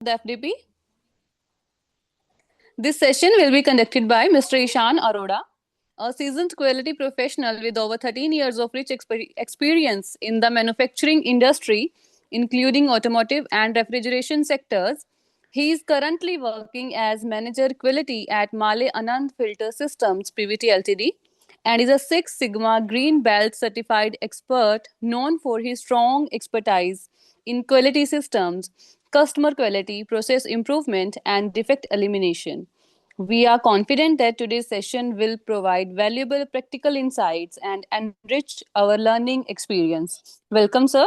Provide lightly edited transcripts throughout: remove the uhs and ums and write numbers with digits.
the FDP. This session will be conducted by Mr. Ishan Arora, a seasoned quality professional with over 13 years of rich experience in the manufacturing industry, including automotive and refrigeration sectors. He is currently working as Manager Quality at Male Anand Filter Systems PVT Ltd and is a Six Sigma Green Belt certified expert known for his strong expertise in quality systems, customer quality, process improvement, and defect elimination. We are confident that today's session will provide valuable practical insights and enrich our learning experience. Welcome, sir.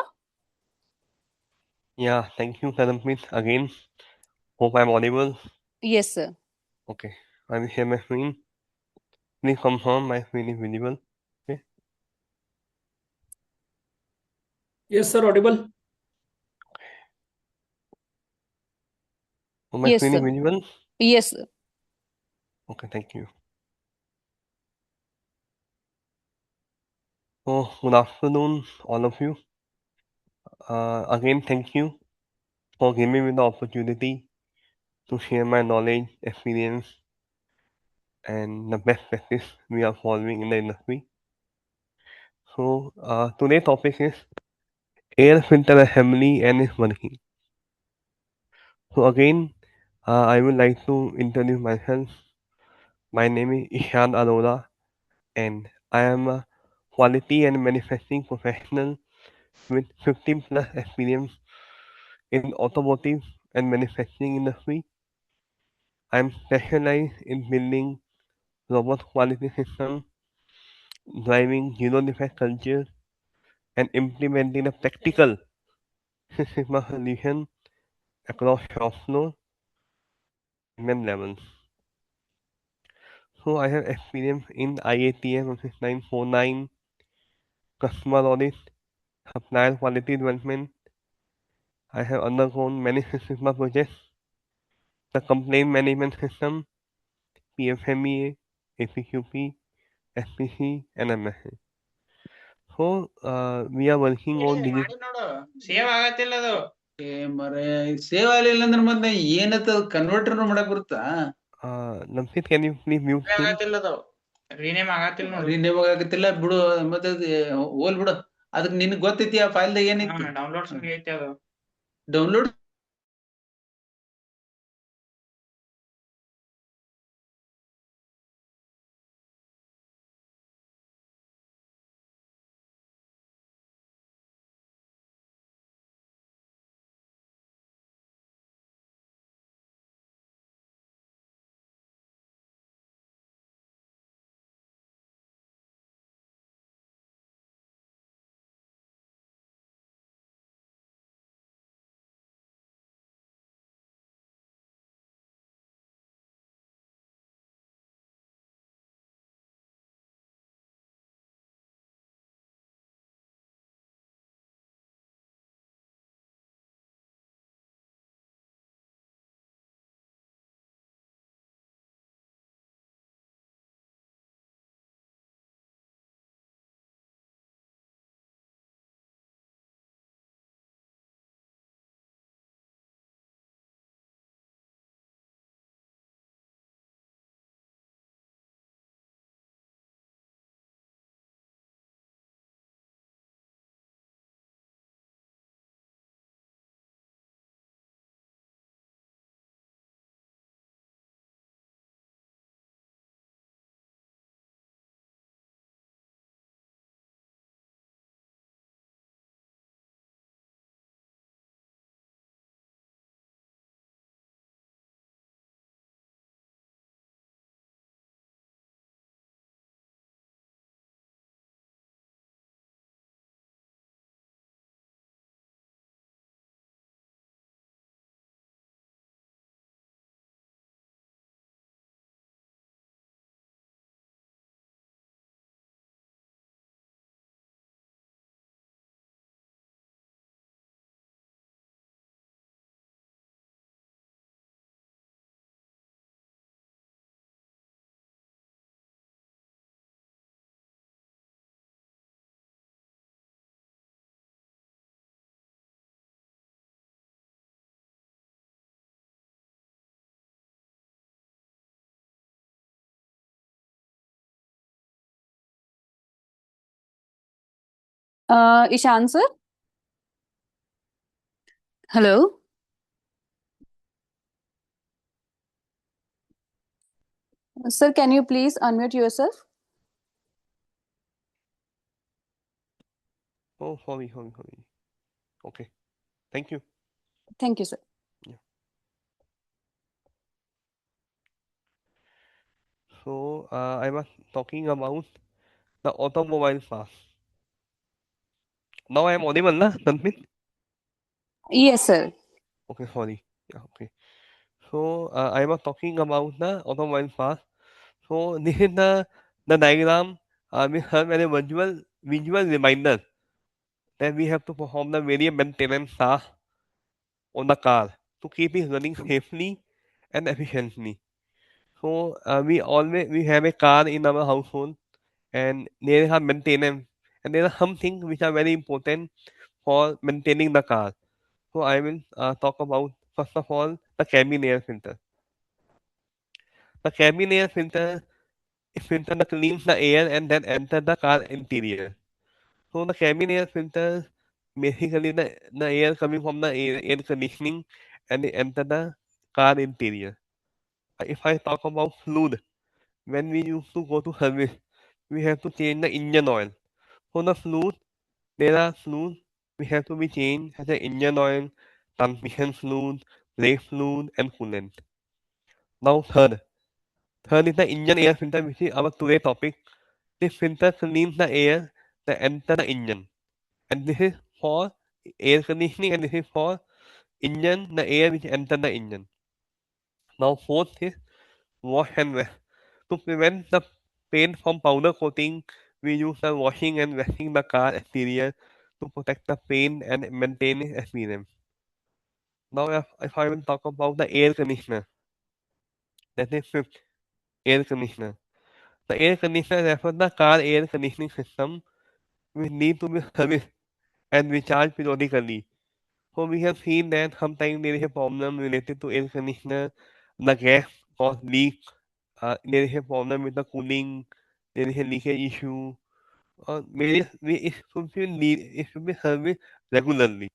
Yeah, thank you, Karanpreet, again. Hope I'm audible. Yes, sir. Okay, I will share my screen. Please confirm my screen is visible. Okay. Yes, sir, audible. So my Yes, screen is sir. visible. Yes, sir. Okay, thank you. So good afternoon, all of you. Again, thank you for giving me the opportunity to share my knowledge, experience, and the best practice we are following in the industry. So today's topic is air filter assembly and its working. So again, I would like to introduce myself. My name is Ishan Arora, and I am a quality and manufacturing professional with 15 plus experience in automotive and manufacturing industry. I am specialized in building robust quality systems, driving zero defect culture, and implementing a practical Six Sigma solution across shop floor and levels. So I have experience in IATF 6949, customer audit, supplier quality development. I have undergone many Six Sigma projects, the complaint management system, PFMEA, APQP, SPC, and MSA. So we are working on digital. Save ಆಗತ್ತಿಲ್ಲ ಅದು ಮರೆ save ಆಗಲಿಲ್ಲ ಅಂದ್ರೆ ಮತ್ತೆ ಏನತ್ತ converter ಮಾಡಕ್ ಬರುತ್ತಾ Namsit, can you please mute him? ಆಗತ್ತಿಲ್ಲ ಅದು rename ಆಗತ್ತಿಲ್ಲ rename ಆಗತ್ತಿಲ್ಲ ಬಿಡು ಮತ್ತೆ ಹೋಲ್ ಬಿಡು ಅದಕ್ಕೆ ನಿನಗೆ ಗೊತ್ತೈತಿ ಆ ಫೈಲ್ದಾಗ ಏನೈತಿ ಡೌನ್ಲೋಡ್ಸ್ ಐತಿ ಅದು download Ishan sir? Hello? Sir, can you please unmute yourself? Oh, sorry. Okay. Thank you. Thank you, sir. Yeah. So, I was talking about the automobile parts. Now I am audible, na, Tanvin? Yes, sir. Okay, sorry. Yeah, okay. So, I was talking about the automobile parts. So, this is the diagram. We have a visual reminder that we have to perform the various maintenance tasks on the car to keep it running safely and efficiently. So, we have a car in our household, and there are maintenance, and there are some things which are very important for maintaining the car. So I will talk about, first of all, the cabin air filter. The cabin air filter is filter that cleans the air and then enter the car interior. So the cabin air filter basically the air coming from the air conditioning and it enter the car interior. If I talk about fluid, when we used to go to service, we have to change the engine oil. So the fluid, there are fluids we have to be changed, such as engine oil, transmission fluid, brake fluid, and coolant. Now third is the engine air filter, which is our today topic. This filter cleans the air that enter the engine, and this is for air conditioning, and this is for engine, the air which enter the engine. Now fourth is wash and wet. To prevent the paint from powder coating, we use the washing and wetting the car exterior to protect the paint and maintain its appearance. Now, if I will talk about the air conditioner, that is fifth, air conditioner. The air conditioner refers the car air conditioning system which need to be serviced and recharged periodically. So we have seen that sometimes there is a problem related to air conditioner, the gas cause leak, there is a problem with the cooling, there is a leakage issue, or it should be serviced regularly.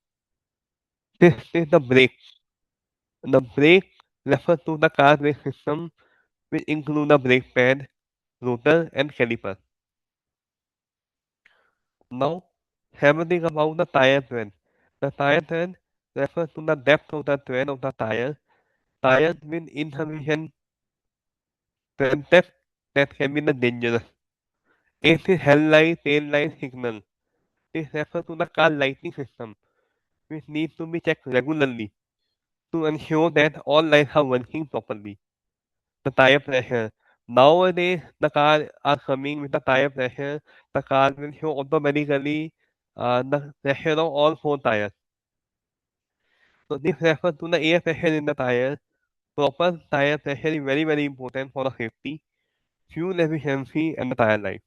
This is the brake. The brake refers to the car brake system which include the brake pad, rotor, and caliper. Now, have a think about the tire tread. The tire tread refers to the depth of the tread of the tire. Tires with insufficient tread depth that can be the dangerous. Eighth is headlight, tail light signal. This refers to the car lighting system, which needs to be checked regularly to ensure that all lights are working properly. The tire pressure. Nowadays, the car are coming with the tire pressure. The car will show automatically the pressure of all four tires. So this refers to the air pressure in the tire. Proper tire pressure is very important for the safety, fuel efficiency, and the tire life.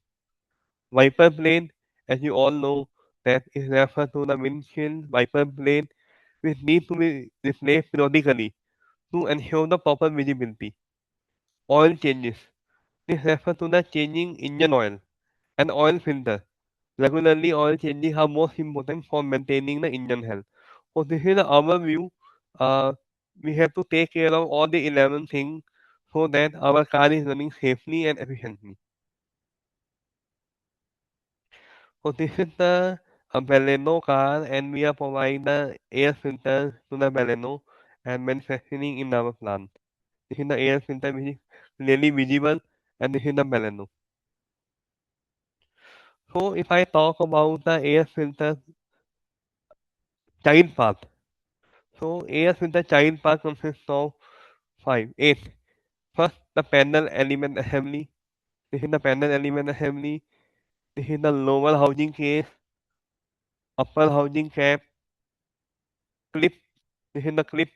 Wiper blade, as you all know, that is referred to the windshield wiper blade, which need to be replaced periodically to ensure the proper visibility. Oil changes. This refers to the changing engine oil and oil filter. Regularly, oil changing are most important for maintaining the engine health. So this is our view. Uh, we have to take care of all the 11 things so that our car is running safely and efficiently. So this is the Baleno car, and we are providing the air filter to the Baleno and manufacturing in our plant. This is the air filter which is clearly visible, and this is the Baleno. So if I talk about the air filter child part, so air filter child part consists of eight. First, the panel element assembly. This is the panel element assembly. This is the lower housing case, upper housing cap, clip. This is the clip.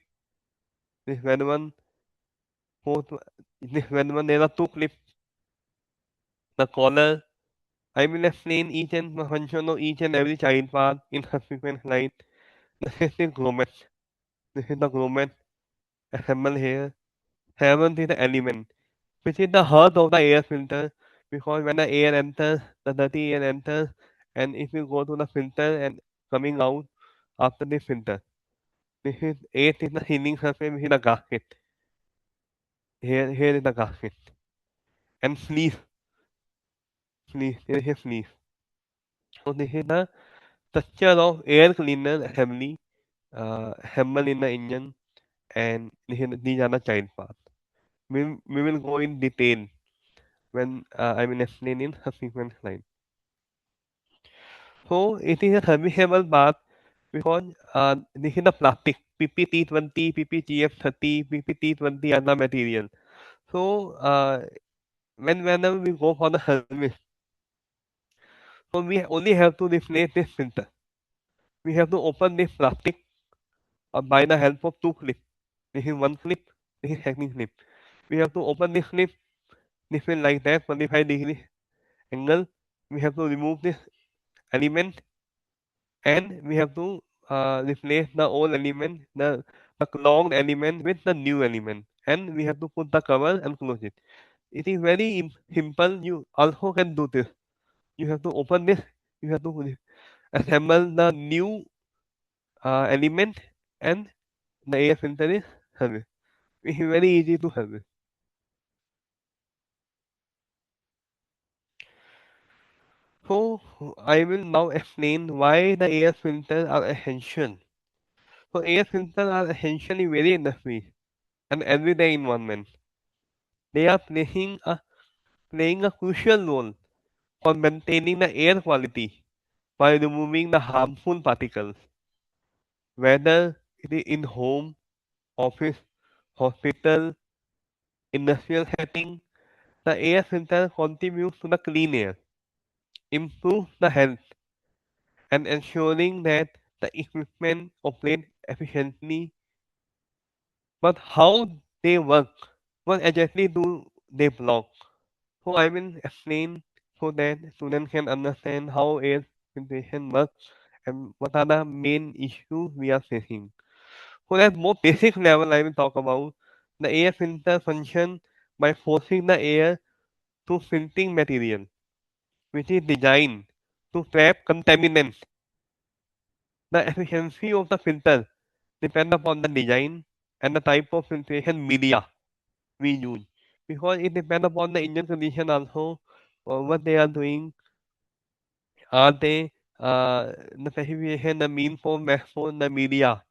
This red one. Fourth, this red one. There are two clips. The collar. I will explain each and the function of each and every child part in subsequent slide. This is the grommet. This is the grommet assembled here. Seventh is the element, which is the heart of the air filter, because when the air enters, the dirty air enters, And if you go to the filter and coming out after the filter, this is eighth is the sealing surface, which is the gasket. Here is the gasket. And sleeve, there is a sleeve. So this is the structure of air cleaner assembly, assembled in the engine, and these are the child parts. We will go in detail when I will explain in subsequent slide. So it is a serviceable part because this is the plastic PPT20, PPTF30, PPT20 are the material. So whenever we go for the service, so we only have to replace this filter. We have to open this plastic by the help of two clips. This is one clip, this is second clip. We have to open this clip, this will like that, 45-degree angle. We have to remove this element and we have to replace the old element, the clogged element with the new element, and we have to put the cover and close it. It is very simple. You also can do this. You have to open this. You have to assemble the new element, and the air filter is service. It is very easy to service. So I will now explain why the air filters are essential. So air filters are essential in various industries and everyday environment. They are playing a crucial role for maintaining the air quality by removing the harmful particles, whether it is in home, office, hospital, industrial setting. The air filter contributes to the clean air, improves the health, and ensuring that the equipment operates efficiently. But how they work? What exactly do they block? So I will explain so that students can understand how air filtration works and what are the main issues we are facing. So at more basic level, I will talk about the air filter function by forcing the air to filtering material, which is designed to trap contaminants. The efficiency of the filter depends upon the design and the type of filtration media we use, because it depends upon the engine condition also, what they are doing. Are they the specification, the mean form, max form, the media?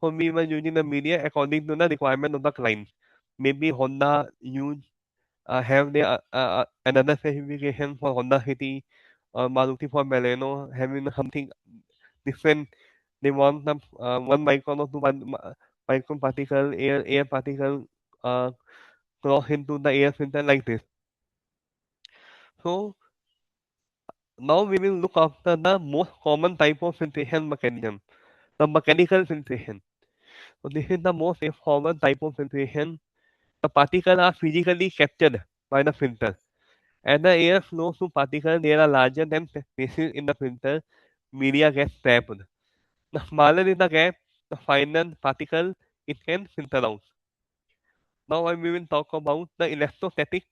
So we were using the media according to the requirement of the client. Maybe Honda use have their another specification for Honda City, Maruti for Baleno having something different. They want the 1 micron or 2 micron particle air particle uh, cross into the air filter like this. So now we will look after the most common type of filtration mechanism, the mechanical filtration. So this is the most common type of filtration. The particles are physically captured by the filter. As the air flows through particles, they are larger than spaces in the filter. Media gets trapped. The smaller is the gap, the finer particle it can filter out. Now we will talk about the electrostatic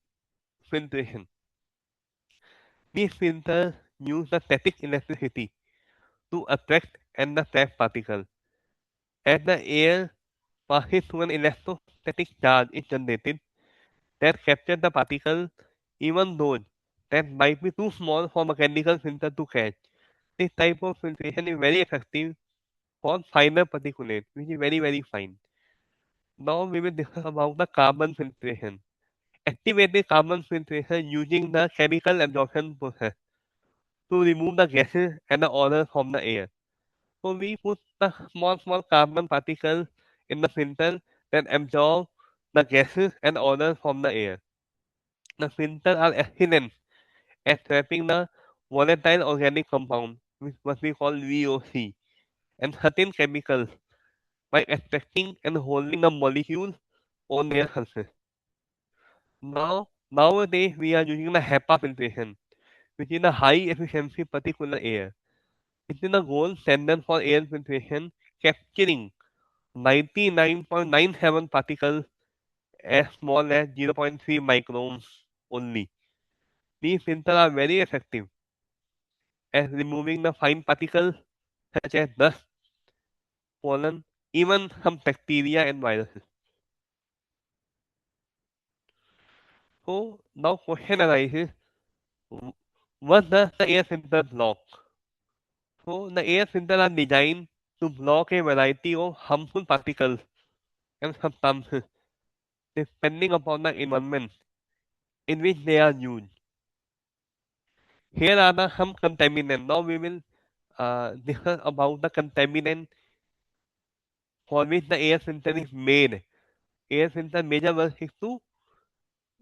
filtration. These filters use the static electricity to attract and the trap particle. As the air passes through an electrostatic charge is generated that captures the particle, even though that might be too small for mechanical filter to catch. This type of filtration is very effective for finer particulates, which is very fine. Now we will discuss about the carbon filtration. Activated carbon filtration using the chemical absorption process to remove the gases and the odors from the air. So we put the small carbon particles in the filter that absorb the gases and odors from the air. The filters are excellent at trapping the volatile organic compound, which what we call VOC, and certain chemicals by extracting and holding the molecules on their surface. Nowadays we are using the HEPA filtration, which is a high efficiency particulate air. It is the gold standard for air filtration, capturing 99.97 particles as small as 0.3 microns only. These filters are very effective and removing the fine particles such as dust, pollen, even some bacteria and viruses. So now question arises, what does the air filter block? So the air filter are designed to block a variety of harmful particles and substances depending upon the environment in which they are used. Here are some contaminants. Now we will discuss about the contaminant for which the air filter is made. Air filter major work is to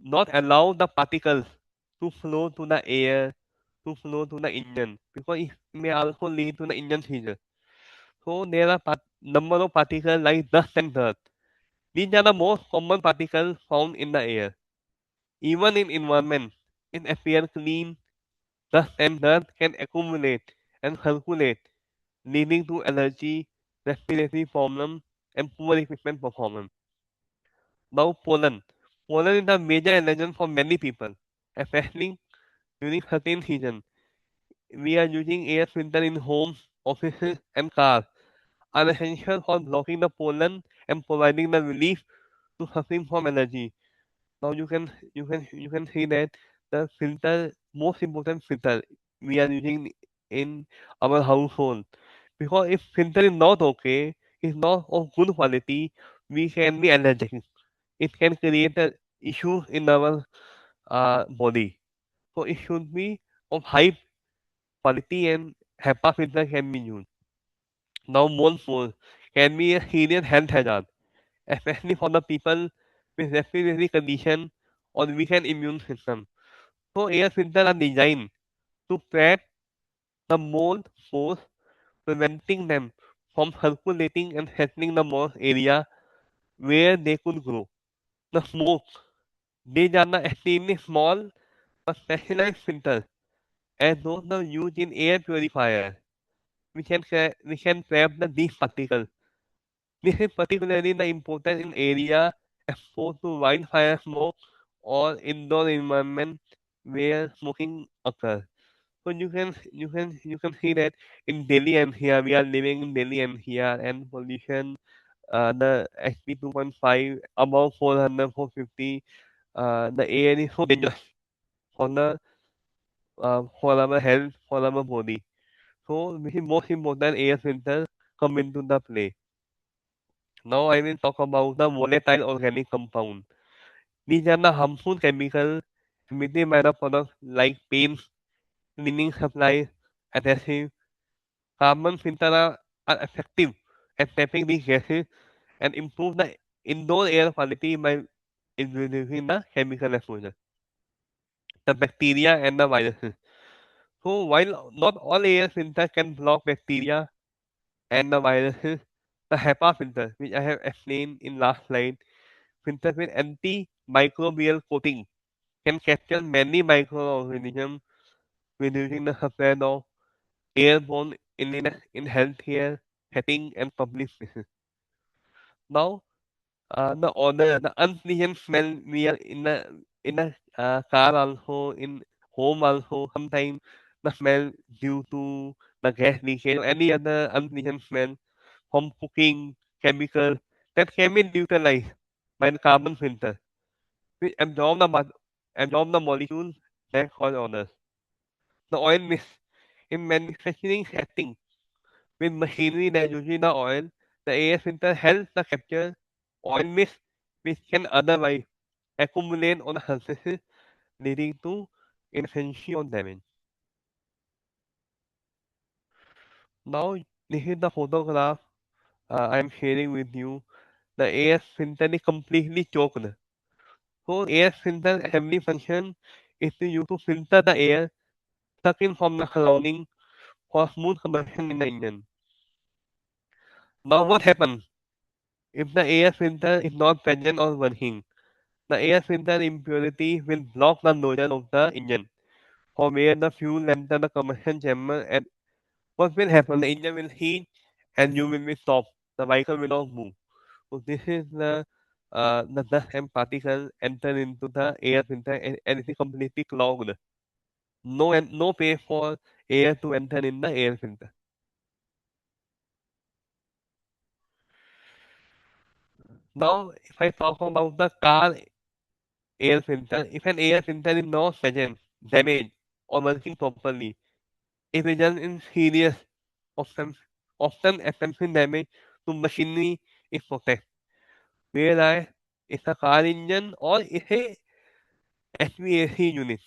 not allow the particles to flow to the air, to flow to the engine, because it may also lead to the engine seizure. So there are number of particles like dust and dirt. These are the most common particles found in the air. Even in environment, it appears clean. Dust and dirt can accumulate and circulate, leading to allergy, respiratory problems, and poor equipment performance. Now pollen. Pollen is a major allergen for many people, especially during certain seasons. We are using air filter in homes, offices, and cars are essential for blocking the pollen and providing the relief to suffering from allergy. Now you can see that the filter, most important filter we are using in our household, because if filter is not okay, is not of good quality, we can be allergic. It can create a issue in our body. So it should be of high quality and HEPA filter can be used. Now mold can be a serious health hazard, especially for the people with respiratory condition or weakened immune system. So air filters are designed to trap the mold spores, preventing them from circulating and settling the moist area where they could grow. The smoke. These are the extremely small but specialized filters, as those are used in air purifiers. We can trap these particles. This is particularly the important in areas exposed to wildfire smoke or indoor environment where smoking occurs. So you can see that in Delhi NCR, we are living in Delhi NCR, and pollution, the HP 2.5 above 400, 450, the air is so dangerous for the for our health, for our body. So this is most important air filter come into the play. Now I will talk about the volatile organic compound. These are the harmful chemicals emitted by the products like paints, cleaning supplies, adhesives. Carbon filters are effective at trapping these gases and improve the indoor air quality by reducing the chemical exposure, the bacteria and the viruses. So while not all air filters can block bacteria and the viruses, the HEPA filter, which I have explained in last slide, filters with antimicrobial coating can capture many microorganisms, reducing the spread of airborne illness in healthcare setting and public spaces. Now, the unpleasant smell we are in a car also, in home also. Sometimes the smell due to the gas leakage or any other unpleasant smell from cooking chemicals that can be neutralized by the carbon filter, which absorb the molecules that cause odors. The oil mist in manufacturing setting with machinery that uses the oil, the air filter helps the capture oil mist which can otherwise accumulate on the surfaces, leading to inefficiency or damage. Now this is the photograph I am sharing with you. The air filter is completely choked. So air filter assembly function is to use to filter the air sucking from the surrounding for smooth combustion in the engine. Now what happens if the air filter is not present or working? The air filter impurity will block the nozzle of the engine from where the fuel enters the combustion chamber, and what will happen? The engine will heat and you will be stopped. The vehicle will not move. So this is the dust and particles enter into the air filter, and it is completely clogged. No, and no space for air to enter in the air filter. Now, if I talk about the car air filter, if an air filter is not present, damaged, or working properly, it results in serious, often, often extensive damage to machinery it protects. Whereas it's a car engine or it's a HVAC unit,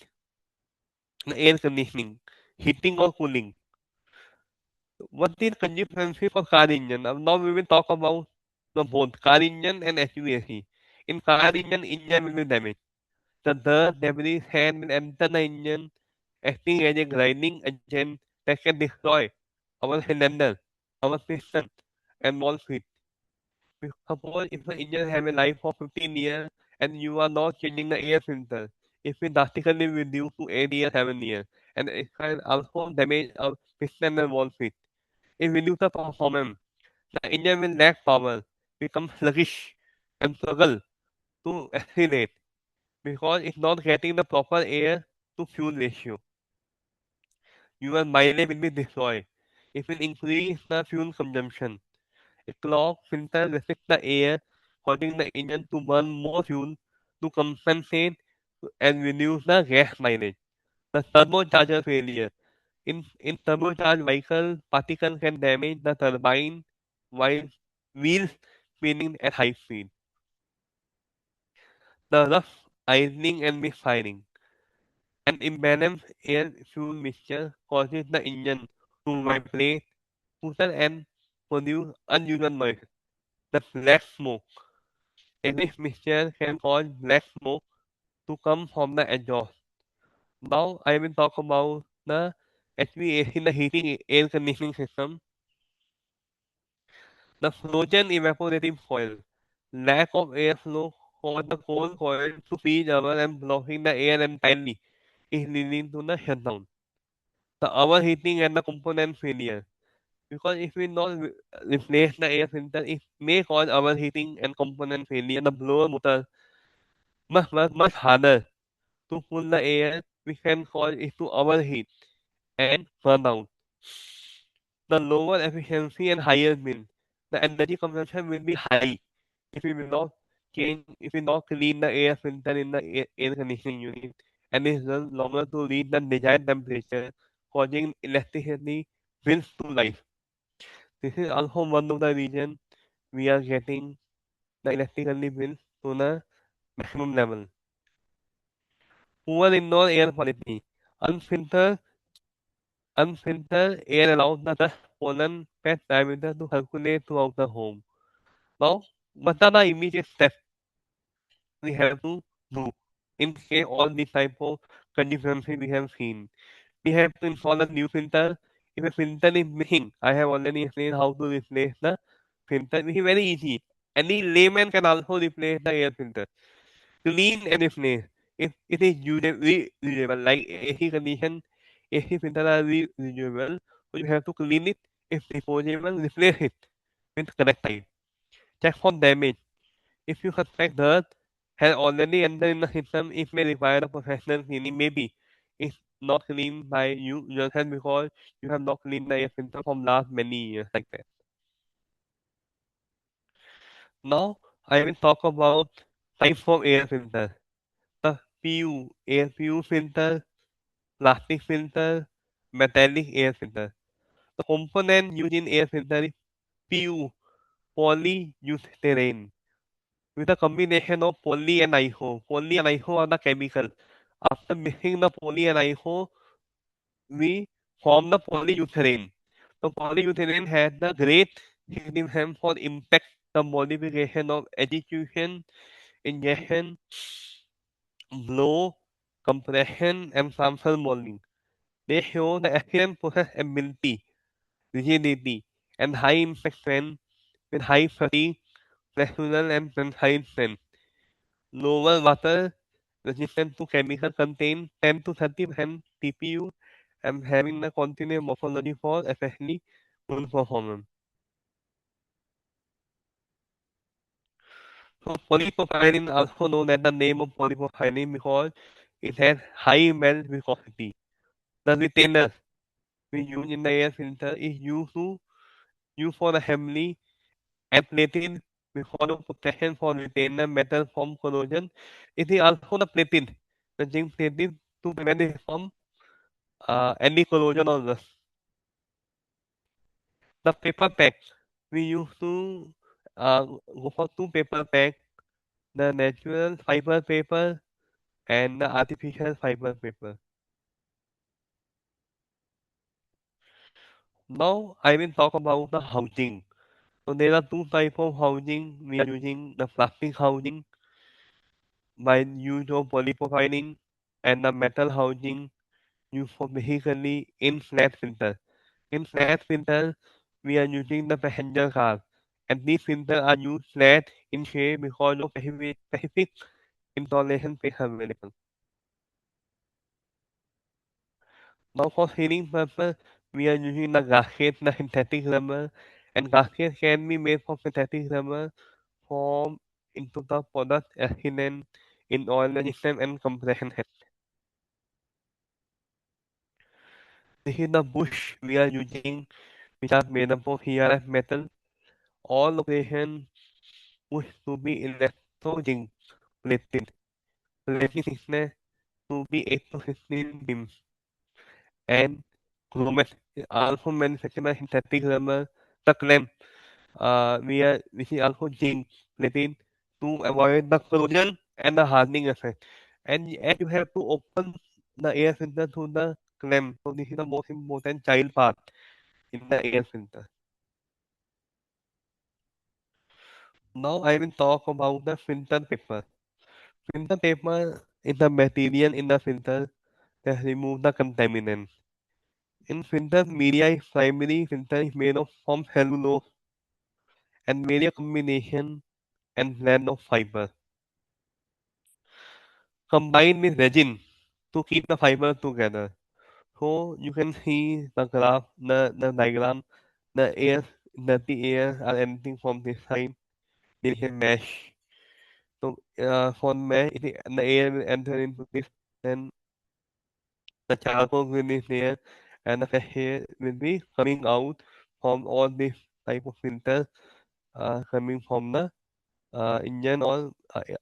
the air conditioning, heating or cooling. What is consistency for car engine? Now we will talk about the both car engine and HVAC. In car engine will be damaged. The dirt debris can will enter the engine, acting as a grinding agent that can destroy our cylinder, our piston, and valve switch. Suppose if the engine have a life of 15 years and you are not changing the air filter, it will drastically reduce to 8 years, 7 years, and it can also damage our piston and valve switch. It reduces the performance. The engine will lack power, become sluggish, and struggle to accelerate because it's not getting the proper air to fuel ratio. Your mileage will be destroyed. It will increase the fuel consumption. A clogged filter restricts the air, causing the engine to burn more fuel to compensate and reduce the gas mileage. The turbocharger failure. In turbocharged vehicle, particles can damage the turbine while wheels spinning at high speed. The rough idling and misfiring. An imbalanced air-fuel mixture causes the engine to vibrate, putter and produce unusual noise. The black smoke. This mixture can cause black smoke to come from the exhaust. Now I will talk about the HVAC, the heating air conditioning system. The frozen evaporative coil. Lack of airflow causes the cold coil to freeze over and blocking the air entirely is leading to the shutdown. The overheating and the component failure. Because if we not replace the air filter, it may cause overheating and component failure. The blower motor must work much harder to pull the air, which can cause it to overheat and burn out. The lower efficiency and higher bill. The energy consumption will be high if we will not if we not clean the air filter in the air conditioning unit, and it runs longer to reach the desired temperature, causing electricity bills to rise. This is also one of the reasons we are getting the electricity bills to the maximum level. Poor indoor air quality. Unfiltered, unfiltered air allows the dust, pollen, pest diameter to circulate throughout the home. Now, what are the immediate steps we have to do in case all these type of conditions we have seen? We have to install a new filter. If a filter is missing, I have already explained how to replace the filter, which is very easy. Any layman can also replace the air filter. Clean and replace. If it is reusable, like AC condition, AC filter are reusable, so you have to clean it. If disposable, replace it with correct time. Check for damage. If you suspect dirt has already entered in the system, it may require a professional cleaning. Maybe it's not cleaned by you yourself because you have not cleaned the air filter from last many years like that. Now I will talk about types of air filters. The PU, air PU filter, plastic filter, metallic air filter. The component used in air filter is PU, polyurethane, with a combination of poly and iso. Poly and iso are the chemical. After mixing the poly and iso, we form the polyurethane. The polyurethane has the great significance for impact the modification of execution, injection, blow, compression, and sample molding. They show the excellent process ability, rigidity, and high impact strength with high fatigue, flexural, and tensile strength. Lower water resistance to chemical contain 10 to 30% TPU and having the continuous morphology for especially good performance. So polypropylene also known as the name of polypropylene because it has high melt viscosity. The retainer we use in the air filter is used for assembly and plated before the protection for retainer metal from corrosion. It is also the plated, the zinc plated to prevent it from any corrosion or rust. The paper pack we used to go for two paper pack, the natural fiber paper and the artificial fiber paper. Now I will talk about the housing. So there are two types of housing. We are using the plastic housing by use of polypropylene and the metal housing used for basically in flat filter. In flat filter, we are using the passenger car, and these filters are used flat in shape because of specific installation space available. Now for sealing purpose, we are using the gasket, the synthetic rubber, and gasket can be made from synthetic rubber formed into the product accident in oil resistance and compression head. This is the bush we are using, which are made up of CRF metal. All location bush to be electro-zinc plated. Plating thickness to be 8 to 15 beams. And chromat also manufactured by synthetic rubber. The clamp which is also zinc plated to avoid the corrosion and the hardening effect. And you have to open the air filter through the clamp. So this is the most important child part in the air filter. Now I will talk about the filter paper. Filter paper is the material in the filter that remove the contaminants. In filter media, primary filter is made of from cellulose and various combination and blend of fiber combined with resin to keep the fiber together. So you can see the graph, the diagram, the air, dirty air are emptying from this side. There is a mesh. So for mesh, the air will enter into this, then the charcoal will be there, and the fresh air will be coming out from all these type of filters coming from the engine or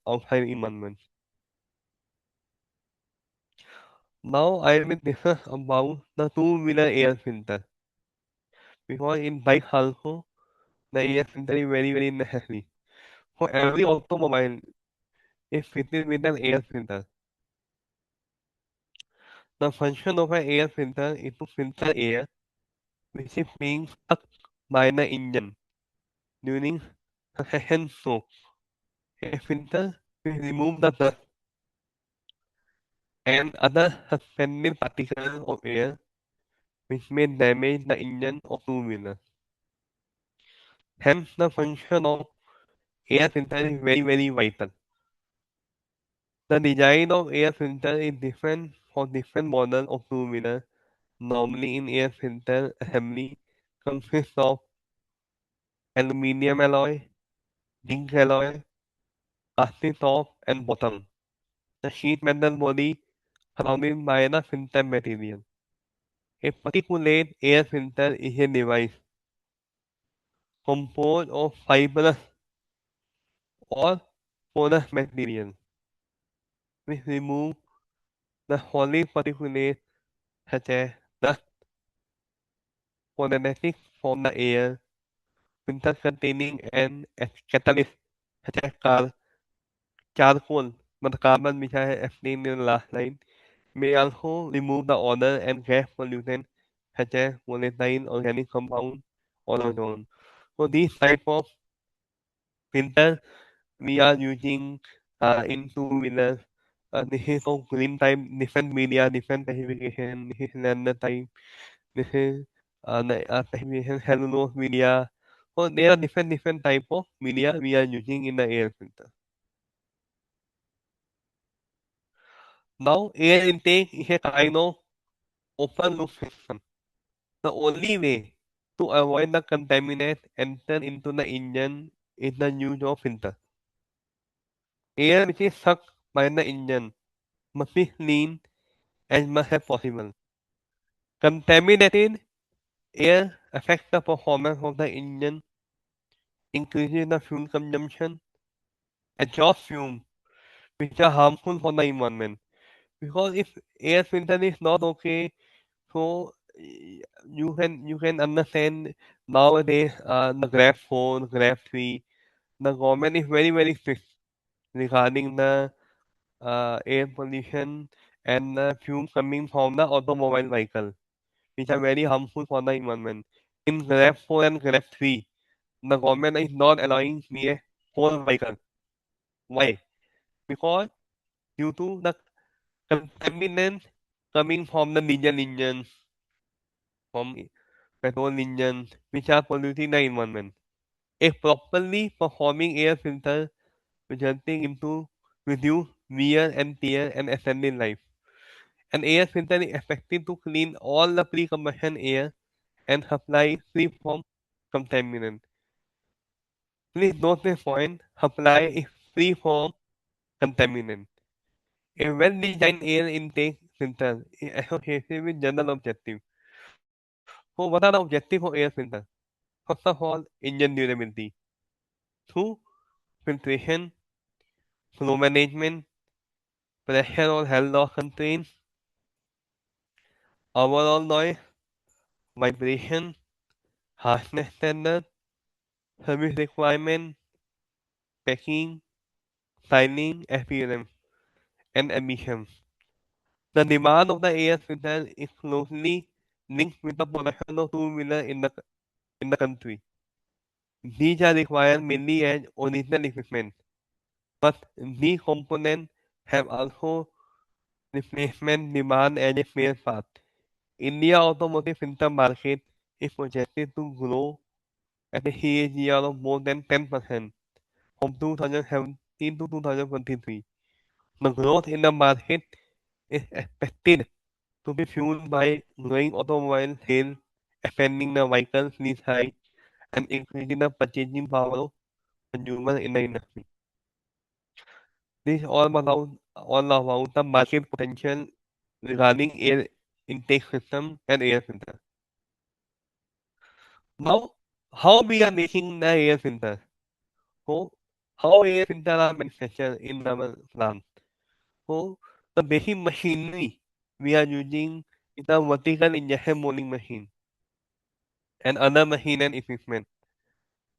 outside environment. Now I will discuss about the two-wheeler air filter. Because in bike also, the air filter is very necessary. For every automobile is fitted with an air filter. The function of an air filter is to filter air which is being sucked by the engine during succession stroke. A filter will remove the dust and other suspended particles of air which may damage the engine of two-wheeler. Hence, the function of air filter is very vital. The design of air filter is different for different models of two-wheeler. Normally, in air filter assembly consists of aluminium alloy, zinc alloy, plastic top and bottom. The sheet metal body surrounded by the filter material. A particulate air filter is a device composed of fibrous or porous material which remove the solid particulates such as dust, pollenetics from the air, filter containing an catalyst such as charcoal, but carbon which I explained in the last slide may also remove the odor and gas pollutant such as volatile organic compound or ozone. So these type of filters we are using in two-wheelers. This is of green type, different media, different specification. This is lander type. This is the specification cellulose media. So there are different type of media we are using in the air filter. Now air intake is a kind of open loop system. The only way to avoid the contaminant enter into the engine is the use of filter. Air which is sucked by the engine must be clean as much as possible. Contaminated air affects the performance of the engine, increases the fuel consumption, exhaust fumes, which are harmful for the environment. Because if air filter is not okay, so you can understand nowadays the Grab 4, Grab 3, the government is very strict regarding the air pollution and the fumes coming from the automobile vehicle, which are very harmful for the environment. In Grab 4 and Grab 3, the government is not allowing BS4 vehicle. Why? Because due to the contaminants coming from the diesel engines, from petrol engines, which are polluting the environment. A properly performing air filter resulting into reduced wear and tear and extended life. An air filter is effective to clean all the pre-combustion air and supply free from contaminant. Please note this point, supply is free from contaminant. A well-designed air intake filter is associated with general objective. So what are the objectives of air filter? First of all, engine durability. Two, filtration, flow management, pressure or health loss constraints, overall noise, vibration, harshness standard, service requirement, packing, styling, appearance, and emissions. The demand of the air filter is closely linked with the production of two-wheelers in the country. These are required mainly as original equipment, but these components have also replacement demand as a spare part. India automotive filter market is projected to grow at a CAGR of more than 10% from 2017 to 2023. The growth in the market is expected to be fueled by growing automobile sales, expanding the vehicle fleet size, and increasing the purchasing power of consumers in the industry. This is all about the market potential regarding air intake system and air filter. Now, how we are making the air filter? So, how air filter are manufactured in our plant? So, the basic machinery we are using is a vertical injection molding machine and other machine and equipment.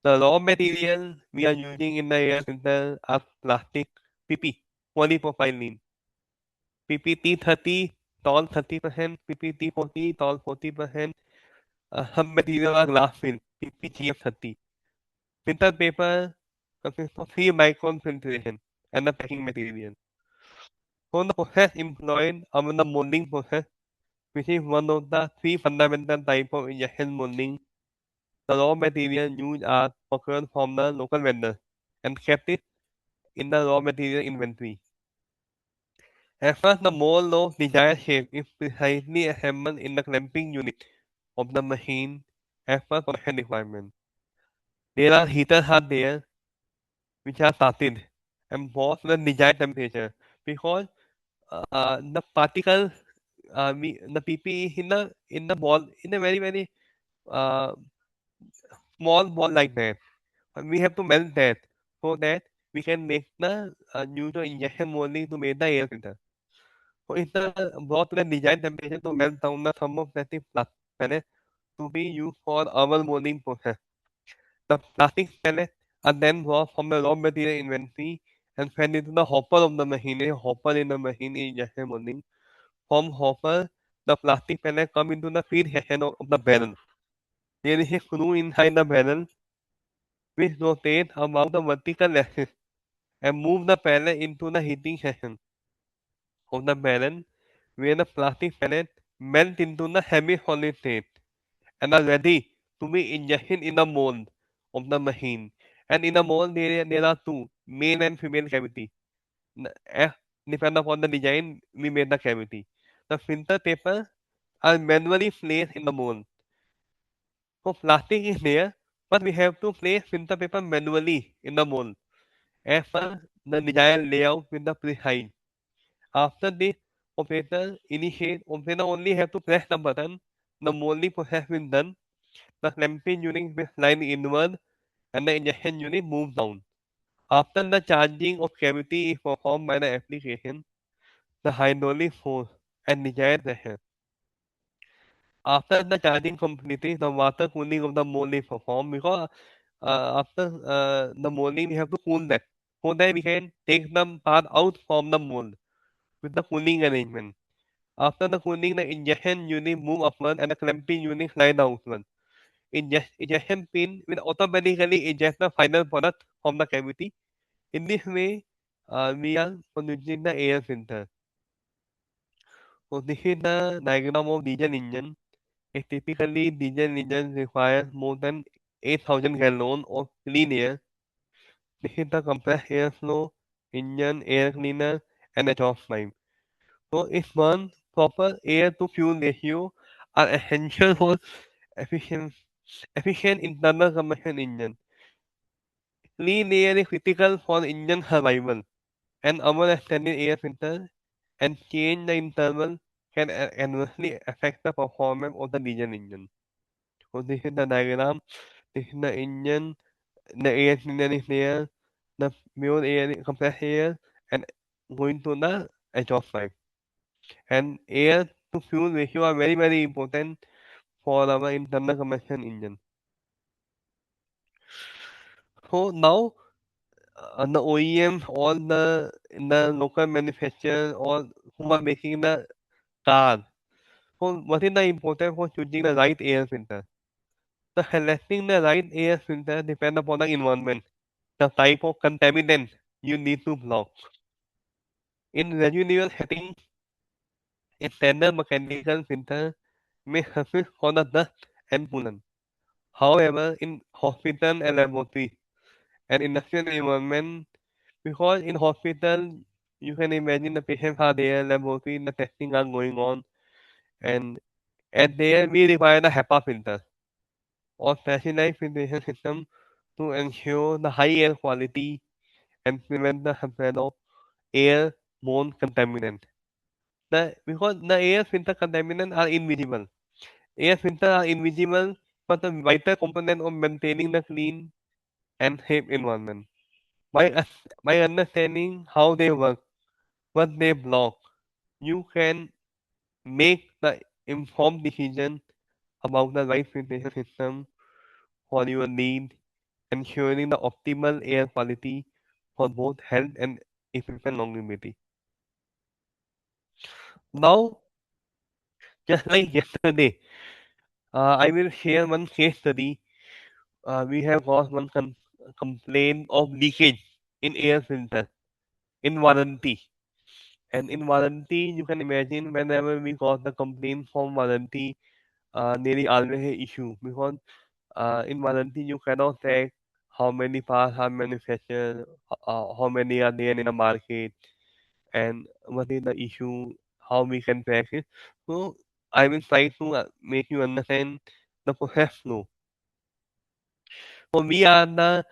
The raw material we are using in the air filter are plastic PP, polypropylene, PPT 30, tall 30%, PPT 40, tall 40%. Some material are glass film, PPGF 30. Filter paper consists of 3 micron filtration and the packing material. So the process employed are the molding process, which is one of the 3 fundamental type of injection molding. The raw material used are procured from the local vendors and kept it in the raw material inventory. At first, the mold of desired shape is precisely assembled in the clamping unit of the machine as per production requirement. There are heaters are there which are started and both the desired temperature because the particles the PP in the ball in a very uh, small ball like that. And we have to melt that so that we can make the use of injection molding to make the air filter. So it's brought to the design temperature to melt down the thermoplastic pellet to be used for our molding process. The plastic pellets are then brought from the raw material inventory and fed into the hopper of the machine. A hopper in the machine is injection molding. From hopper, the plastic pellet come into the feed section of the barrel. There is a screw inside the barrel which rotates about the vertical axis and move the pellet into the heating section of the barrel where the plastic pellet melt into the semi-solid state and are ready to be injected in the mold of the machine. And in the mold there are two, male and female cavity. As depend upon the design, we made the cavity. The filter paper are manually placed in the mold. So plastic is there, but we have to place filter paper manually in the mold as per the desired layout with the precise. After this, operator only have to press the button the molding process is done, the clamping unit will slide inward and the injection unit moves down. After the charging of cavity is performed by the application, the hydraulic force and desired pressure. After the charging completed, the water cooling of the mold is performed because after the molding we have to cool that so that we can take the part out from the mold with the cooling arrangement. After the cooling, the injection unit move upward and the clamping unit slide outward. Injection pin will automatically eject the final product from the cavity. In this way, we are producing the air filter. So this is the diagram of diesel engine. A typically diesel engine requires more than 8,000 gallons of clean air. This is the compressed air flow, engine, air cleaner, and exhaust pipe. So if one proper air to fuel ratio are essential for efficient efficient internal combustion engine. Clean air is critical for engine survival, and our extended air filter and change the interval can adversely affect the performance of the diesel engine. So this is the diagram. This is the engine. The air cleaner is there. The pure air, compressed air, and going to the exhaust pipe. And air to fuel ratio are very important for our internal combustion engine. So now the OEMs, all the local manufacturers, all who are making the car. So what is the important for choosing the right air filter? The selecting the right air filter depends upon the environment, the type of contaminant you need to block. In residual settings, a standard mechanical filter may suffice for the dust and pollution. However, in hospital and laboratory and industrial environment, because in hospital you can imagine the patients are there, laboratory, the testing are going on, and at there we require the HEPA filter or specialized filtration system to ensure the high air quality and prevent the spread of airborne contaminant. Because the air filter contaminants are invisible. Air filters are invisible but a vital component of maintaining the clean and safe environment. By understanding how they work, what they block, you can make the informed decision about the right filtration system for your need, ensuring the optimal air quality for both health and efficient longevity. Now, just like yesterday, I will share one case study. We have got one complaint of leakage in air filter in warranty. And in warranty, you can imagine whenever we got the complaint from warranty, there is always an issue because in warranty you cannot track how many parts are manufactured, how many are there in the market, and what is the issue, how we can track it. So I will try to make you understand the process flow. So we are the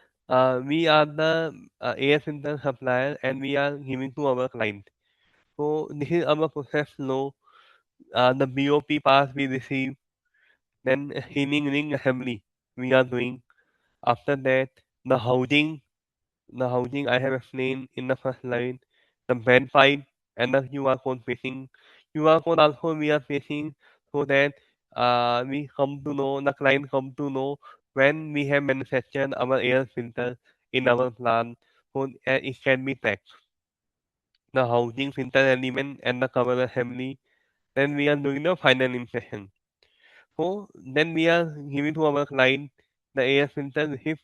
air filter supplier and we are giving to our client. So this is our process flow. The BOP pass we receive, then cleaning ring assembly we are doing. After that, the housing, the housing I have explained in the first line, the bed pipe and the QR code facing. QR code also we are facing so that we come to know, the client come to know when we have manufactured our air filter in our plant, so it can be tracked. The housing filter element and the cover assembly. Then we are doing the final inspection. So then we are giving to our client the air filter receipt,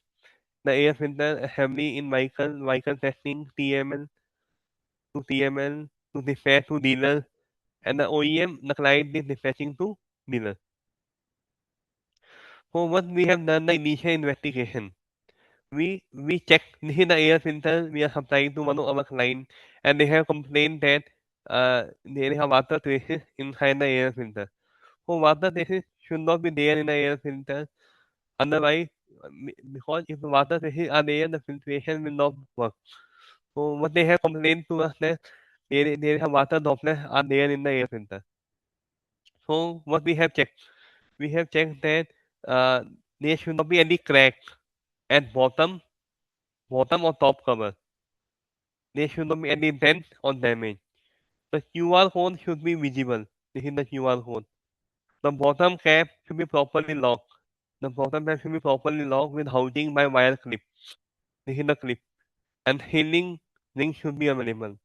the air filter assembly in vehicle testing TML to TML to dispatch to dealer, and the OEM the client is dispatching to dealer. So what we have done the initial investigation. We check this is the air filter we are supplying to one of our client and they have complained that there is a water traces inside the air filter. So water traces should not be there in the air filter. Otherwise, because if the water traces are there, the filtration will not work. So what they have complained to us that there is a water droplets are there in the air filter. So what we have checked, we have checked that there should not be any crack at bottom or top cover. There should not be any dent or damage. The QR code should be visible. This is the QR code. The bottom cap should be properly locked. The bottom cap should be properly locked with housing by wire clip. This is the clip. And healing ring should be available.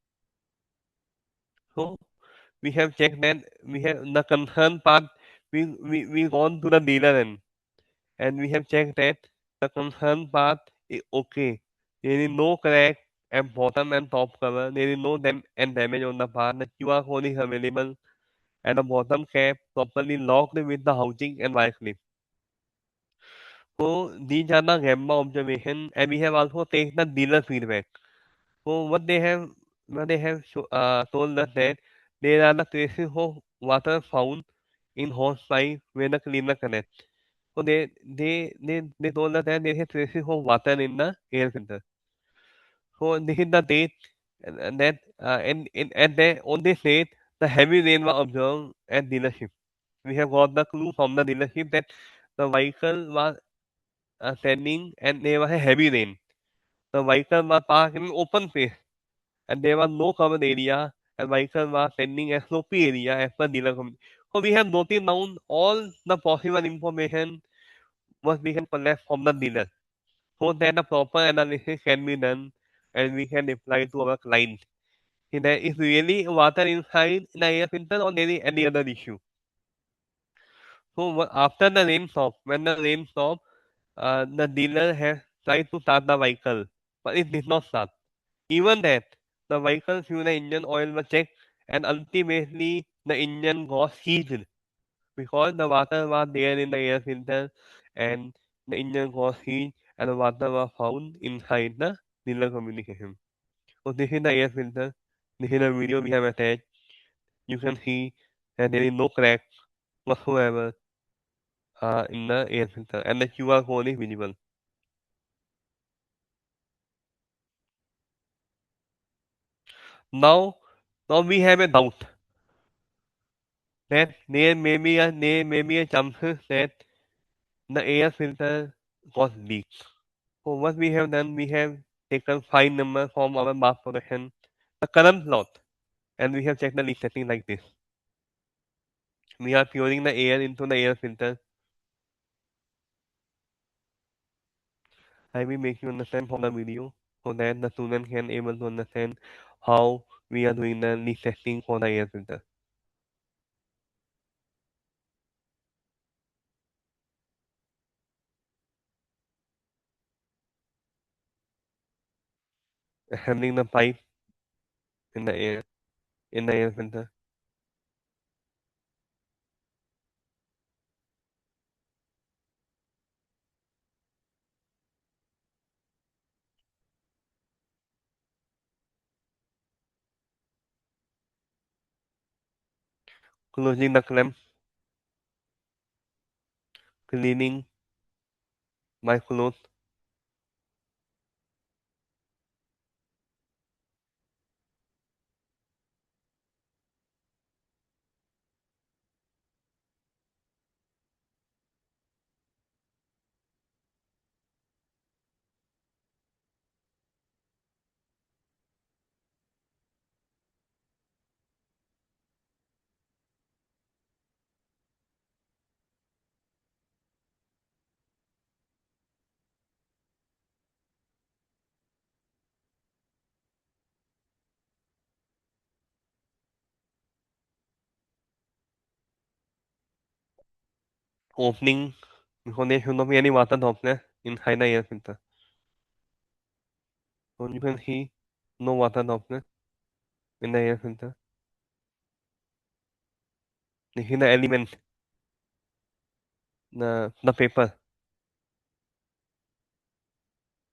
So we have checked that we have the concern part. We gone to the dealer end and we have checked that the concern part is okay. There is no crack at bottom and top cover. There is no damage on the part. The QR code is available and the bottom cap properly locked with the housing and wire clip. So these are the gamma observation, and we have also taken the dealer feedback. So told us that there are the traces of water found in hose pipe where the cleaner connects. So they told us that there is traces of water in the air filter. So this is the date and that and they on this date the heavy rain was observed at dealership. We have got the clue from the dealership that the vehicle was standing and there was a heavy rain. The vehicle was parked in open space and there was no covered area and vehicle was standing in a slopey area as per dealer community. So we have noted down all the possible information what we can collect from the dealer so that the proper analysis can be done and we can reply to our client. If there is really water inside the air filter or there is any other issue. So after the rain stop, when the rain stop, the dealer has tried to start the vehicle, but it did not start. Even that, the vehicle fuel and engine oil was checked, and ultimately the engine got seized because the water was there in the air filter, and the engine got seized, and the water was found inside the dealer communication. So this is the air filter. This is the video we have attached. You can see that there is no crack whatsoever in the air filter, and the QR code is visible. Now, now we have a doubt that there may be a chances that the air filter got leaked. So what we have done, we have taken file number from our mass production, the current lot, and we have checked the leak setting like this. We are pouring the air into the air filter. I will make you understand from the video so that the student can able to understand how we are doing the leak testing for the air filter. Handling the pipe in the air filter. Closing the clamp, cleaning my clothes. Opening because there should not be any water droplets inside the air filter. So you can see no water droplets in the air filter. This is the element, the paper.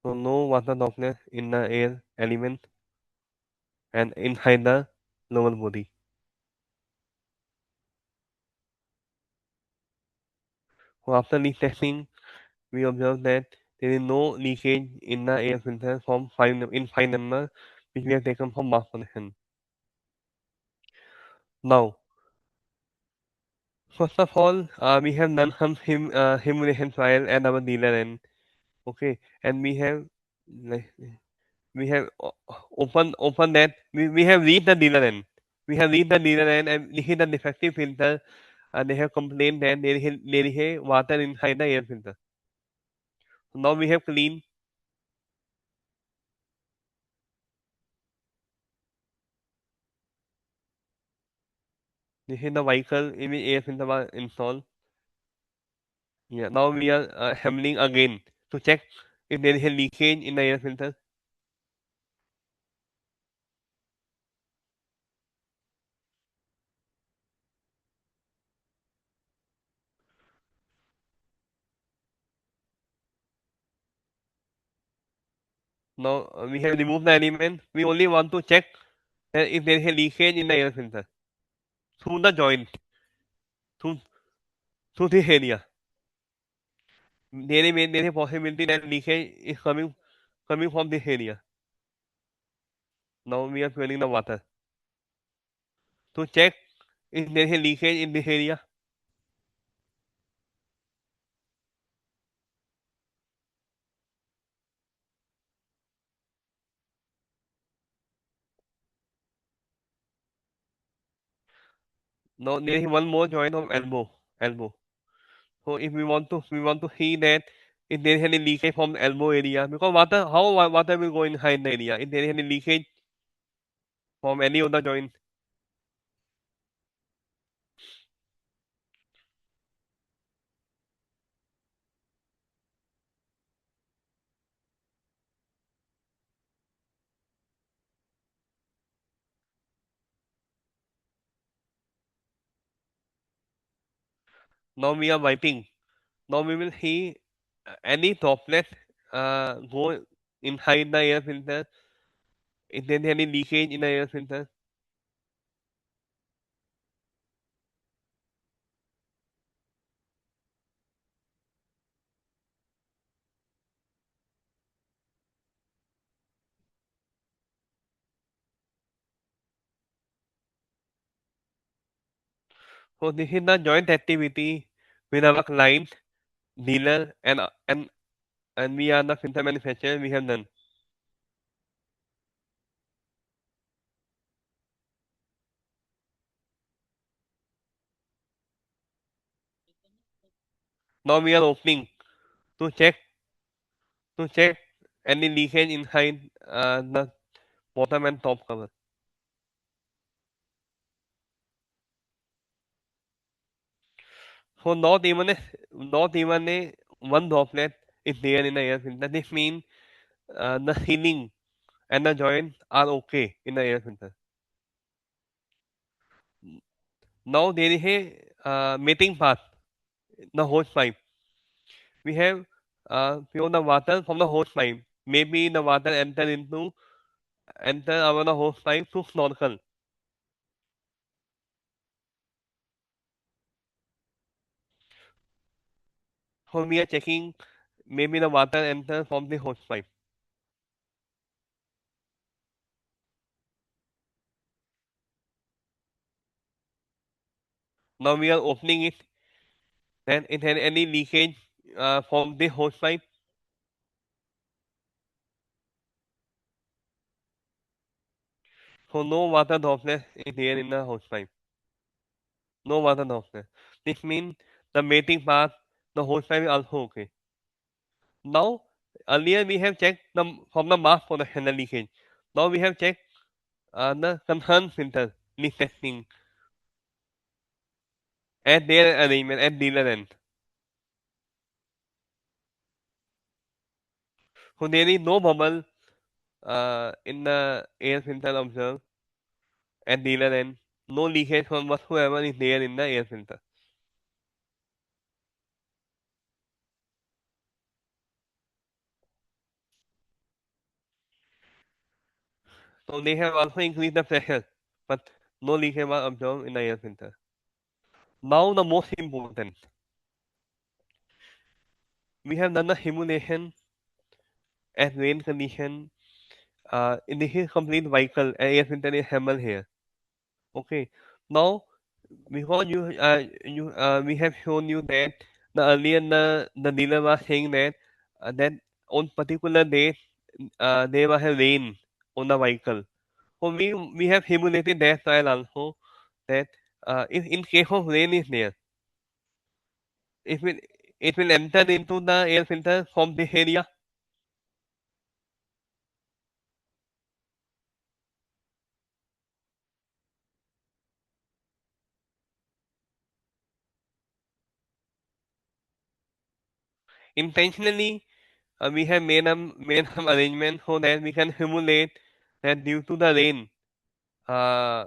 So no water droplets in the air element and inside the lower body. So after leak testing, we observe that there is no leakage in the air filter from in file number which we have taken from mass production. Now, First of all, we have done some simulation trial at our dealer end. Okay, and like we have open that we have reached the dealer end. We have reached the dealer end and this is the defective filter. They have complained that there is a water inside the air filter. Now we have cleaned. This is the vehicle in which air filter was installed. Yeah. Now we are handling again to check if there is a leakage in the air filter. Now we have removed the element. We only want to check if there is a leakage in the air filter through the joint, through through this area. There is a possibility that leakage is coming from this area. Now we are filling the water to check if there is a leakage in this area. Now there is one more joint of elbow. So if we want to see that if there is any leakage from the elbow area, because water will go inside the area. If there is any leakage from any of the joint, now we are wiping. Now we will see any droplet go inside the air filter. If there is any leakage in the air filter, so this is the joint activity with our client, dealer, and we are the filter manufacturer. We have done. Now we are opening to check any leakage inside the bottom and top cover. So not even a one droplet is there in the air filter. This means the sealing and the joint are okay in the air filter. Now there is a mating path, the hose pipe. We have pure the water from the hose pipe. Maybe the water enter our the hose pipe to snorkel. So we are checking maybe the water enter from the hose pipe. Now we are opening it and it had any leakage from the hose pipe. So no water droplet is there in the hose pipe. No water droplet. This means the mating path, the hose pipe is also okay. Now earlier we have checked from the mass production the leakage. Now we have checked the concern filter leak testing at their arrangement at dealer end. So there is no bubble in the air filter observed at dealer end. No leakage from whatsoever is there in the air filter. So they have also increased the pressure, but no leakage was observed in the air filter. Now the most important, we have done the simulation at rain condition. In this is complete vehicle, air filter is hammered here. Okay. Now because we have shown you that earlier the dealer was saying that on particular day there was a rain on the vehicle. So we have simulated that trial also that if in case of rain is there, it will it will enter into the air filter from this area. Intentionally, we have made some arrangement so that we can simulate that due to the rain, uh,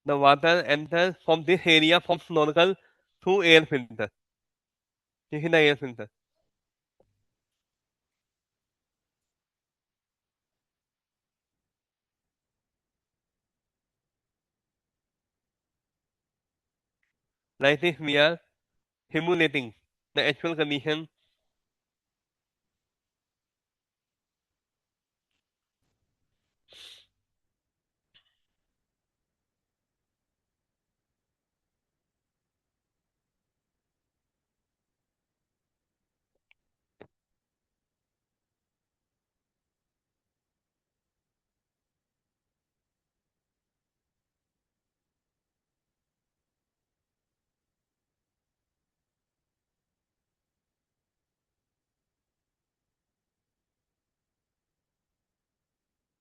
the water enters from this area from snorkel through air filter. This is the air filter. Like this, we are simulating the actual condition.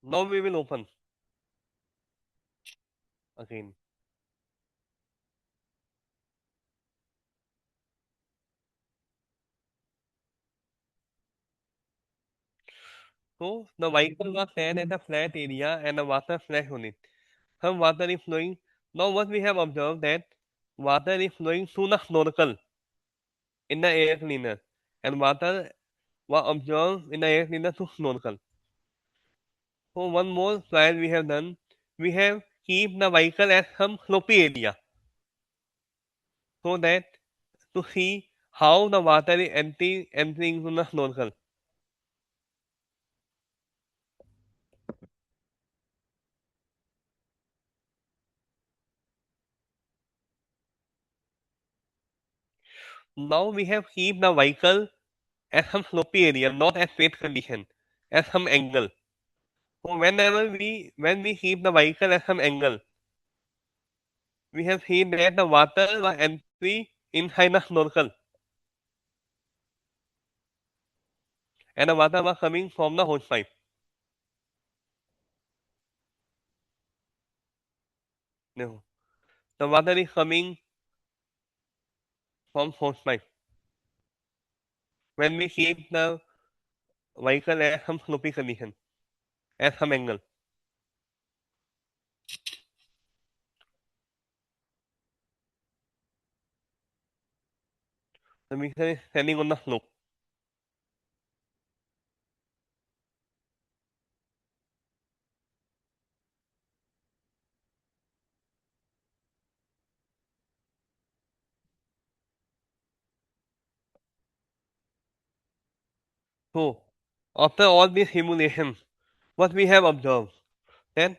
Now we will open again. So the vehicle was stand at a flat area and the water splashed on it. Some water is flowing. Now what we have observed that water is flowing through the snorkel in the air cleaner, and water was observed in the air cleaner through snorkel. So one more trial we have done. We have keep the vehicle at some slopey area so that to see how the water is entering into the snorkel. Now we have keep the vehicle at some slopey area, not at straight condition, at some angle. So when we keep the vehicle at some angle, we have seen that the water was entering inside the snorkel, and the water was coming from the hose pipe. No, the water is coming from hose pipe. When we keep the vehicle at some slopey condition, at some angle. The mixer is standing on the slope. So, after all these simulations, what we have observed that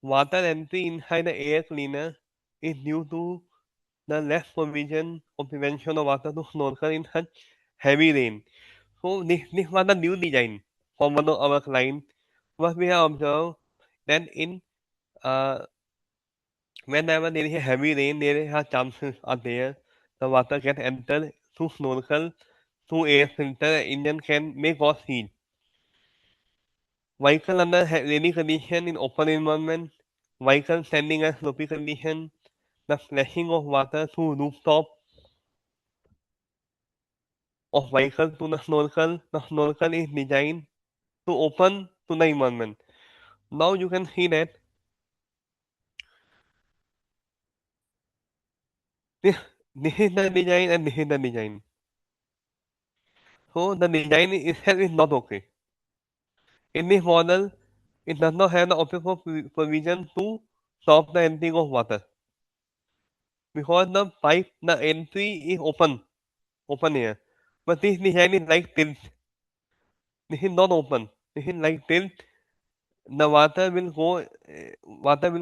water entry inside the air cleaner is due to the less provision or prevention of water to snorkel in such heavy rain. So this was the new design for one of our clients. What we have observed that in whenever there is a heavy rain, there are chances are there the water can enter through snorkel, through air filter, engine can may cause heat. Vehicle under rainy condition in open environment, vehicle standing at slopey condition, the splashing of water through rooftop of vehicle to the snorkel. The snorkel is designed to open to the environment. Now you can see that this, this is the design and this is the design. So the design itself is not okay. In this model, it does not have the option for provision to stop the entry of water because the pipe, the entry is open here. But this design is like tilt. This is not open. This is like tilt. the water will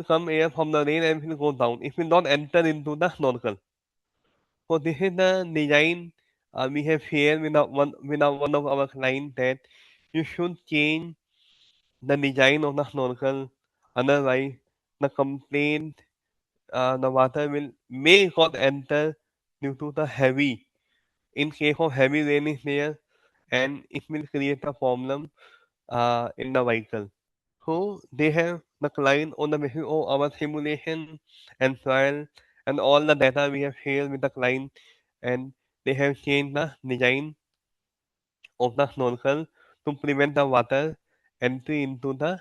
come air from the rain and will go down. It will not enter into the snorkel. So this is the design we have shared with one of our clients, that you should change the design of the snorkel. Otherwise, the complaint, the water may not enter due to the heavy. In case of heavy rain is there, and it will create a problem in the vehicle. So they have the client on the basis of our simulation and trial and all the data we have shared with the client, and they have changed the design of the snorkel to prevent the water entry into the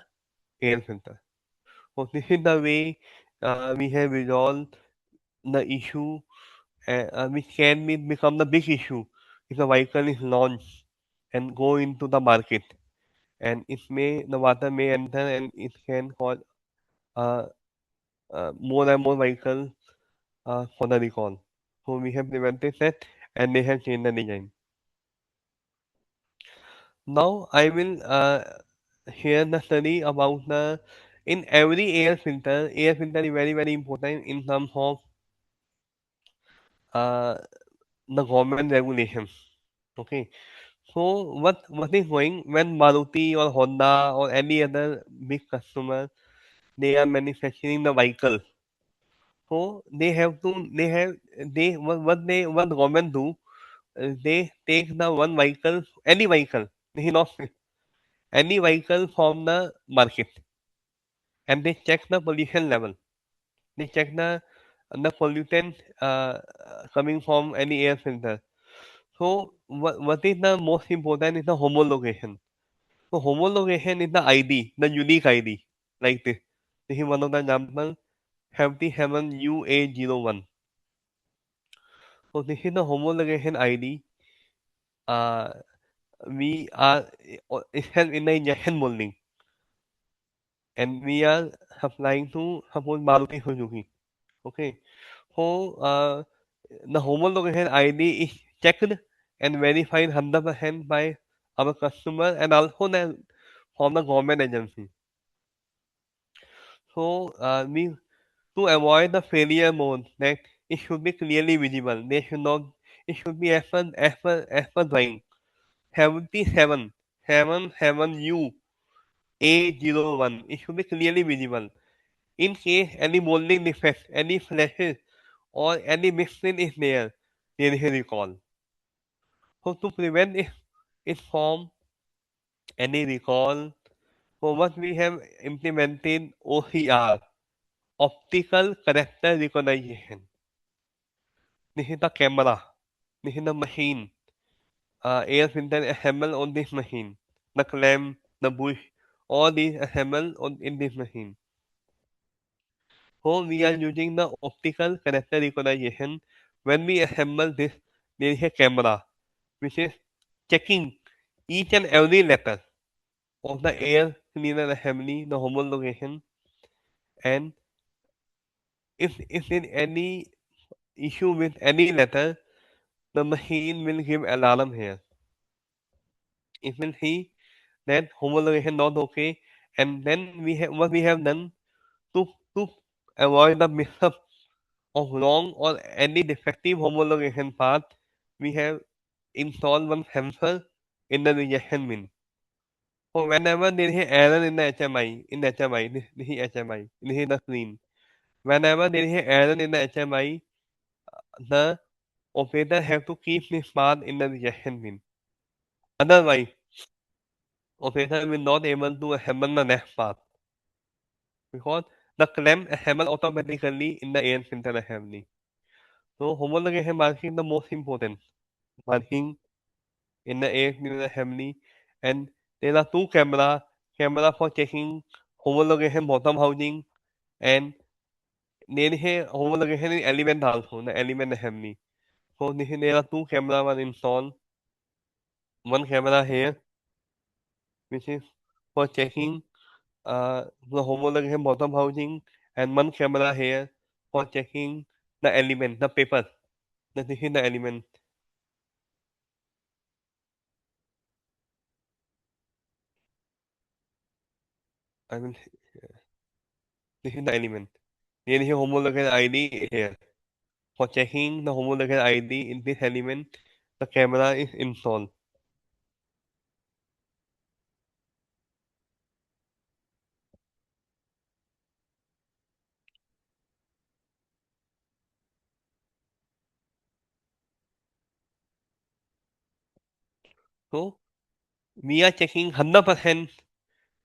air filter. So this is the way we have resolved the issue, which can become the big issue if the vehicle is launched and go into the market, and the water may enter and it can cause uh, more and more vehicles for the recall. So we have prevented that, and they have changed the design. Now I will share the study about the in every air filter. Air filter is very important in terms of uh, the government regulations. Okay, so what is going when Maruti or Honda or any other big customer, they are manufacturing the vehicle. So what the government do, they take the one vehicle, any vehicle, they not any vehicle from the market, and they check the pollution level. They check the pollutant coming from any air filter. So what is the most important is the homologation. So homologation is the ID, the unique ID, like this. This is one of the example, 77UA01. So this is the homologation ID. Uh, we are it's held in the injection molding, and we are supplying to suppose Maruti Suzuki. Okay, so the homologation ID is checked and verified 100% by our customer and also from the government agency. So we to avoid the failure mode, that it should be clearly visible. They should not. It should be as per drawing. 77 A01. It should be clearly visible. In case any molding defect, any flashes, or any mixing is there is a recall. So to prevent it from any recall, so what we have implemented OCR, optical character recognition. This is the camera. This is the machine. Air filter assembled on this machine. The clamp, the bush, all these assembled in this machine. So we are using the optical character recognition. When we assemble this, there is a camera which is checking each and every letter of the air cleaner assembly, the homologation, and if there any issue with any letter, the machine will give alarm here. It will see that homologation not okay, and then what we have done to to avoid the mix-up of wrong or any defective homologation path, we have installed one sensor in the rejection bin. So whenever there is an error in the HMI, this is HMI, this is the screen. Whenever there is an error in the HMI, the operator have to keep this path in the rejection bin. Otherwise, operator will not able to assemble the next path, because the clamp assemble automatically in the air filter assembly. So homologation marking the most important marking in the air filter assembly, and there are two camera for checking homologation bottom housing, and there is a homologation in element also, the element assembly. So there are two cameras were installed. One camera here, which is for checking the homologation bottom housing, and one camera here for checking the element, the paper. This is the element. I mean, this is the element. Here is a homological ID here. For checking the homological ID in this element, the camera is installed. So we are checking 100%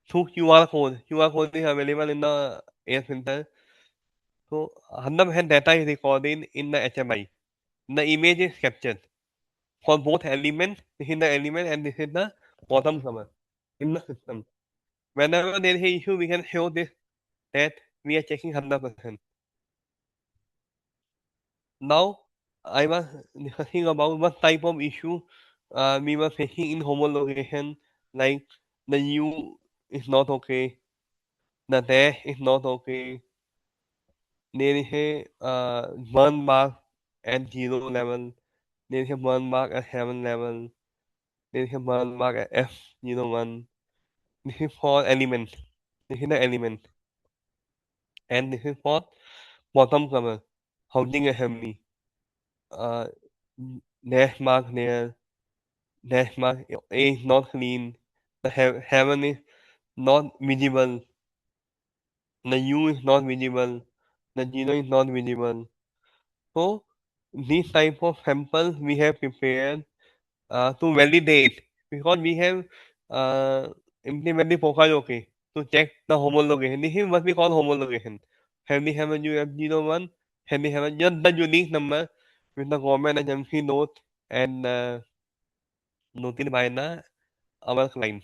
through QR code. QR code is available in the air filter. So 100% data is recorded in the HMI. The image is captured for both elements. This is the element and this is the bottom cover in the system. Whenever there is an issue, we can show this that we are checking 100%. Now, I was discussing about what type of issue we were facing in homologation, like the U is not okay, the dash is not okay, there is a burn mark at 0 level, there is a burn mark at 7 level, there is a burn mark at F01. This is for element. This is the element. And this is for bottom cover, housing assembly. Uh, dash mark there, dash mark A is not clean, the heaven is not visible, the U is not visible, the 0 is not visible. So these type of samples we have prepared to validate, because we have uh, implemented Pokayoke to check the homologation. This is what we call homologation. Have we have a UF01? Have we have just the unique number with the government agency note and noted by the our client.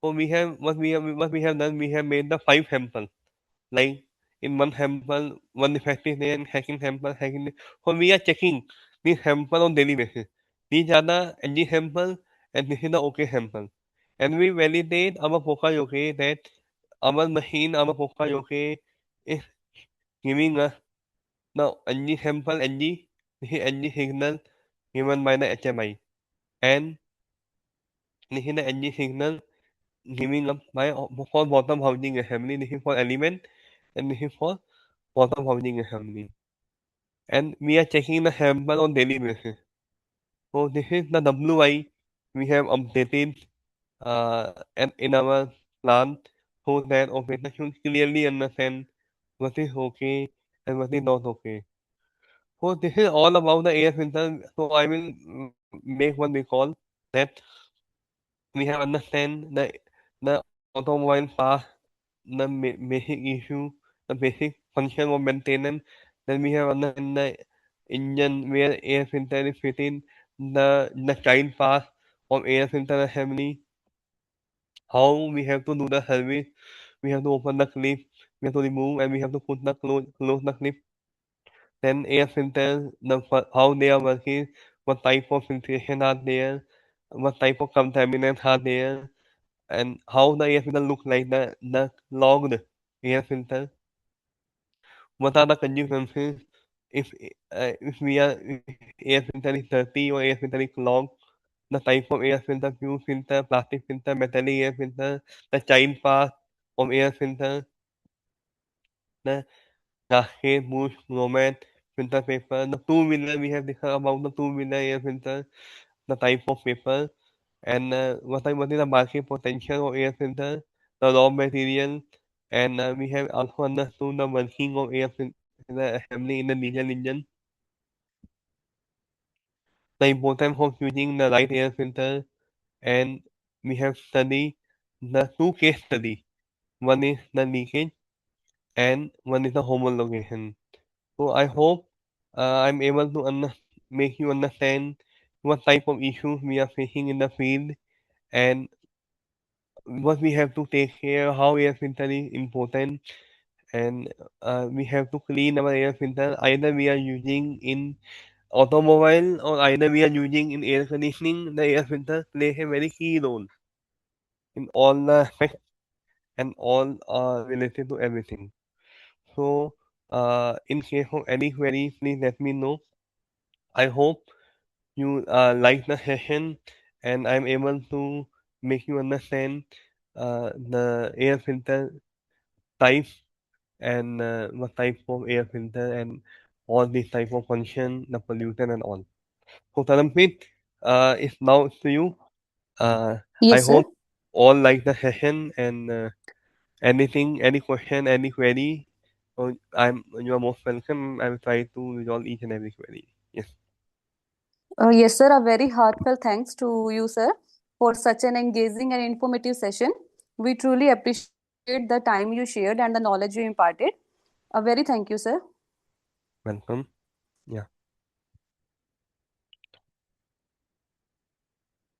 So we have done. We have made the 5 samples. Like in one sample, one defective there, and second sample, second. So we are checking these sample on daily basis. These are the NG sample and this is the OK sample. And we validate our Pokayoke that our machine, our Pokayoke is giving us the NG sample NG, this is NG signal given by the HMI. And this is the NG signal giving up by for bottom housing assembly. This is for element and this is for bottom housing assembly. And we are checking the sample on daily basis. So this is the WI we have updated and in our plan so that operator should clearly understand what is okay and what is not okay. So this is all about the air filter. So I will make one recall that we have understand the automobile part, the basic issue, the basic function of maintenance. Then we have understand the engine where air filter is fitting, the child part of air filter assembly, how we have to do the service. We have to open the clip, we have to remove, and we have to put the close the clip. Then air filters, how they are working, what type of filtration are there, what type of contaminants are there, and how the air filter look like, the logged air filter. What are the consequences if we are if air filter is dirty or air filter is clogged? The type of air filter, pure filter, plastic filter, metallic air filter, the child part of air filter, the gasket, bush, grommet, filter paper. The two-wheeler, we have discussed about the two-wheeler air filter, the type of paper, and what is the market potential of air filter, the raw material, and we have also understood the working of air filter assembly in the diesel engine, the importance of choosing the right air filter, and we have studied the two case study. One is the leakage and one is the homologation. So I hope I'm able to make you understand what type of issues we are facing in the field and what we have to take care, how air filter is important, and we have to clean our air filter. Either we are using in automobile or either we are using in air conditioning. The air filter plays a very key role in all the aspects and all related to everything. So, in case of any query, please let me know. I hope you like the session and I'm able to make you understand the air filter type and what type of air filter and all these type of function, the pollutant and all. So Tarampreet, it's now to you. I Yes, sir. hope all like the session and any question, any query. So you are most welcome. I will try to resolve each and every query. Yes, Yes, sir. A very heartfelt thanks to you, sir, for such an engaging and informative session. We truly appreciate the time you shared and the knowledge you imparted. A very thank you, sir. welcome.